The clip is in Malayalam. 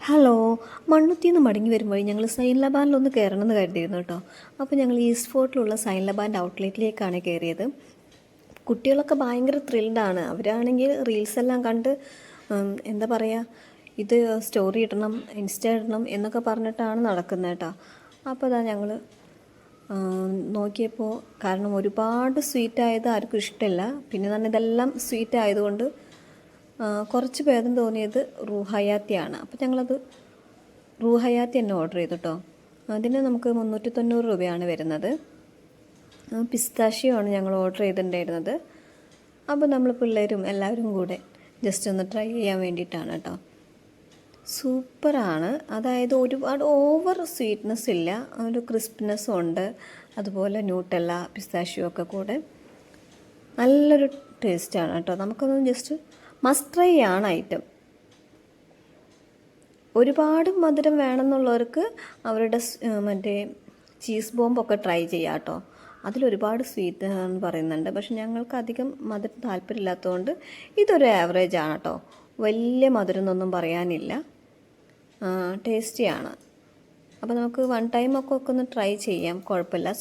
ഹലോ. മണ്ണുത്തിയിൽ നിന്ന് മടങ്ങി വരുമ്പോൾ ഞങ്ങൾ സൈൻ ലബാനിലൊന്ന് കയറണമെന്ന് കരുതിയിരുന്നു കേട്ടോ. അപ്പോൾ ഞങ്ങൾ ഈസ്റ്റ് ഫോർട്ടിലുള്ള സൈൻ ലബാൻ്റെ ഔട്ട്ലെറ്റിലേക്കാണ് കയറിയത്. കുട്ടികളൊക്കെ ഭയങ്കര ത്രില്ഡാണ്. അവരാണെങ്കിൽ റീൽസ് എല്ലാം കണ്ട് എന്താ പറയുക, ഇത് സ്റ്റോറി ഇടണം, ഇൻസ്റ്റ ഇടണം എന്നൊക്കെ പറഞ്ഞിട്ടാണ് നടക്കുന്നത് കേട്ടോ. അപ്പോൾ അതാ ഞങ്ങൾ നോക്കിയപ്പോൾ, കാരണം ഒരുപാട് സ്വീറ്റായത് ആർക്കും ഇഷ്ടമില്ല. പിന്നെ തന്നെ ഇതെല്ലാം സ്വീറ്റ് ആയതുകൊണ്ട് കുറച്ച് ഭേദം തോന്നിയത് റൂഹയാത്തിയാണ്. അപ്പോൾ ഞങ്ങളത് റൂഹയാത്തി തന്നെ ഓർഡർ ചെയ്തു കേട്ടോ. അതിന് നമുക്ക് 390 രൂപയാണ് വരുന്നത്. പിസ്താഷ്യോ ആണ് ഞങ്ങൾ ഓർഡർ ചെയ്തിട്ടുണ്ടായിരുന്നത്. അപ്പോൾ നമ്മൾ പിള്ളേരും എല്ലാവരും കൂടെ ജസ്റ്റ് ഒന്ന് ട്രൈ ചെയ്യാൻ വേണ്ടിയിട്ടാണ് കേട്ടോ. സൂപ്പറാണ്. അതായത് ഒരുപാട് ഓവർ സ്വീറ്റ്നെസ് ഇല്ല, ഒരു ക്രിസ്പിനെസ്സും ഉണ്ട്. അതുപോലെ ന്യൂട്ടെല്ല, പിസ്താഷ്യോ ഒക്കെ കൂടെ നല്ലൊരു ടേസ്റ്റാണ് കേട്ടോ. നമുക്കൊന്ന് ജസ്റ്റ് മസ്റ്റ് ട്രൈ ആണ് ഐറ്റം. ഒരുപാട് മധുരം വേണമെന്നുള്ളവർക്ക് അവരുടെ മറ്റേ ചീസ് ബോംബൊക്കെ ട്രൈ ചെയ്യാം കേട്ടോ. അതിലൊരുപാട് സ്വീറ്റ് എന്ന് പറയുന്നുണ്ട്. പക്ഷെ ഞങ്ങൾക്ക് അധികം മധുരം താല്പര്യമില്ലാത്തതുകൊണ്ട് ഇതൊരു ആവറേജ് ആണ് കേട്ടോ. വലിയ മധുരം എന്നൊന്നും പറയാനില്ല, ടേസ്റ്റിയാണ്. അപ്പോൾ നമുക്ക് വൺ ടൈമൊക്കെ ഒന്ന് ട്രൈ ചെയ്യാം, കുഴപ്പമില്ല.